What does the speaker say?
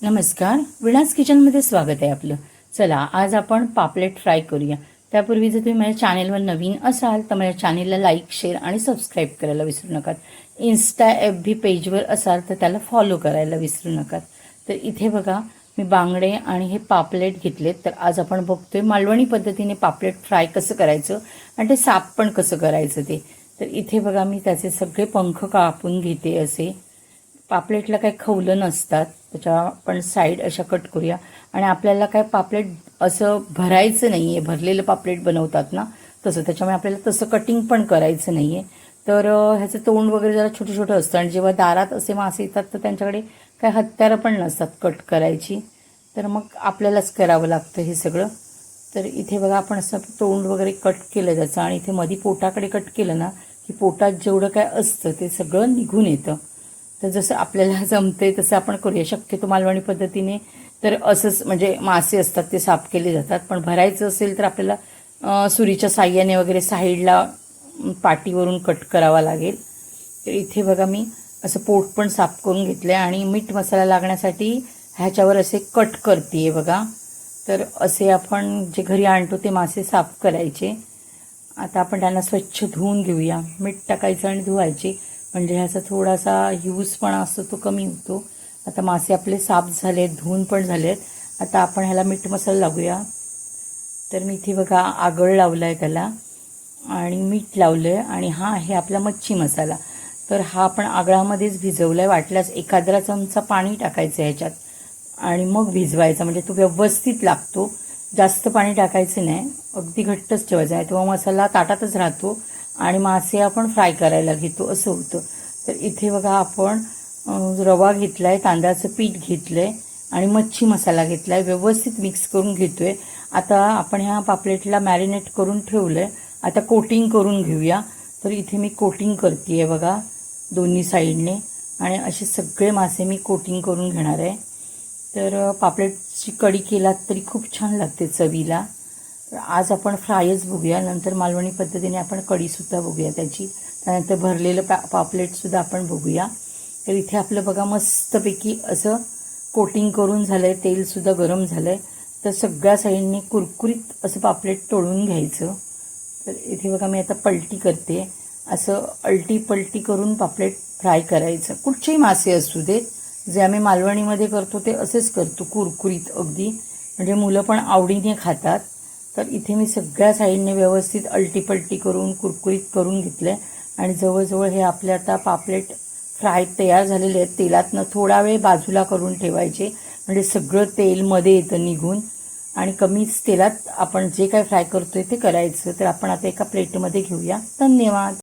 नमस्कार, विणास किचनमध्ये स्वागत आहे आपलं. चला, आज आपण पापलेट फ्राय करूया. त्यापूर्वी जर तुम्ही माझ्या चॅनेलवर नवीन असाल तर माझ्या चॅनेलला लाईक, शेअर आणि सबस्क्राईब करायला विसरू नका. इन्स्टा FB पेजवर असाल तर त्याला फॉलो करायला विसरू नका. तर इथे बघा, मी बांगडे आणि हे पापलेट घेतलेत. तर आज आपण बघतोय मालवणी पद्धतीने पापलेट फ्राय कसं करायचं आणि ते साफ पण कसं करायचं ते. तर इथे बघा, मी त्याचे सगळे पंख कापून घेते. असे पापलेटला काही खवलं नसतात, त्याच्या आपण साईड अशा कट करूया. आणि आपल्याला काय पापलेट असं भरायचं नाहीये, भरलेलं पापलेट बनवतात ना तसं, त्याच्यामुळे आपल्याला तसं कटिंग पण करायचं नाहीये. तर ह्याचं तोंड वगैरे जरा छोटं छोटं असतं आणि जेव्हा दारात असे मासे येतात तर त्यांच्याकडे काय हत्यारं पण नसतात कट करायची, तर मग आपल्यालाच करावं लागतं हे सगळं. तर इथे बघा, आपण असं तोंड वगैरे कट केलं त्याचं आणि इथे मध्ये पोटाकडे कट केलं ना की पोटात जेवढं काय असतं ते सगळं निघून येतं. तर जसं आपल्याला जमते तसं आपण करूया. शक्यतो मालवणी पद्धतीने तर असंच, म्हणजे मासे असतात ते साफ केले जातात, पण भरायचं असेल तर आपल्याला सुरीच्या साह्याने वगैरे साईडला पाटीवरून कट करावा लागेल. तर इथे बघा, मी असं पोट पण साफ करून घेतलं आहे आणि मीठ मसाला लागण्यासाठी ह्याच्यावर असे कट करते बघा. तर असे आपण जे घरी आणतो ते मासे साफ करायचे. आता आपण त्यांना स्वच्छ धुवून घेऊया. मीठ टाकायचं आणि धुवायचे, म्हणजे ह्याचा थोडासा यूजपणा असतो तो कमी होतो. आता मासे आपले साफ झालेत, धुवून पण झालेत. आता आपण ह्याला मीठ मसाला लागूया. तर मी इथे बघा आगळ लावला आहे त्याला आणि मीठ लावलं आहे. आणि हा आहे आपला मच्छी मसाला. तर हा आपण आगळामध्येच भिजवला आहे. वाटल्यास एखादा चमचा पाणी टाकायचं ह्याच्यात आणि मग भिजवायचा, म्हणजे तो व्यवस्थित लागतो. जास्त पाणी टाकायचं नाही, अगदी घट्टच ठेवायचं आहे, तेव्हा मसाला ताटातच राहतो आणि मासे आपण फ्राय करायला घेतो असं होतं. तर इथे बघा, आपण रवा घेतला आहे, तांदळाचं पीठ घेतलं आहे आणि मच्छी मसाला घेतला आहे, व्यवस्थित मिक्स करून घेतो आहे. आता आपण ह्या पापलेटला मॅरिनेट करून ठेवलं आहे. आता कोटिंग करून घेऊया. तर इथे मी कोटिंग करते आहे बघा, दोन्ही साईडने. आणि असे सगळे मासे मी कोटिंग करून घेणार आहे. तर पापलेटची कढी केलात तरी खूप छान लागते चवीला. तर आज आपण फ्रायच बघूया, नंतर मालवणी पद्धतीने आपण कढीसुद्धा बघूया त्याची. त्यानंतर भरलेलं पापलेटसुद्धा आपण बघूया. तर इथे आपलं बघा मस्तपैकी असं कोटिंग करून झालं आहे, तेलसुद्धा गरम झालं आहे. तर सगळ्या साईडने कुरकुरीत असं पापलेट तळून घ्यायचं. तर इथे बघा, मी आता पलटी करते. असं अलटी पलटी करून पापलेट फ्राय करायचं. कुठचेही मासे असू देत, जे आम्ही मालवणीमध्ये करतो ते असेच करतो, कुरकुरीत अगदी, म्हणजे मुलं पण आवडीने खातात. तर इथे मी सगळ्या साईडने व्यवस्थित अलटीपलटी करून कुरकुरीत करून घेतलं आणि जवळजवळ हे आपले आता पापलेट फ्राय तयार झालेले आहेत. तेलातनं थोडा वेळ बाजूला करून ठेवायचे, म्हणजे सगळं तेल मध्ये येतं निघून आणि कमीच तेलात आपण जे काय फ्राय करतोय ते करायचं. तर आपण आता एका प्लेटमध्ये घेऊया. धन्यवाद.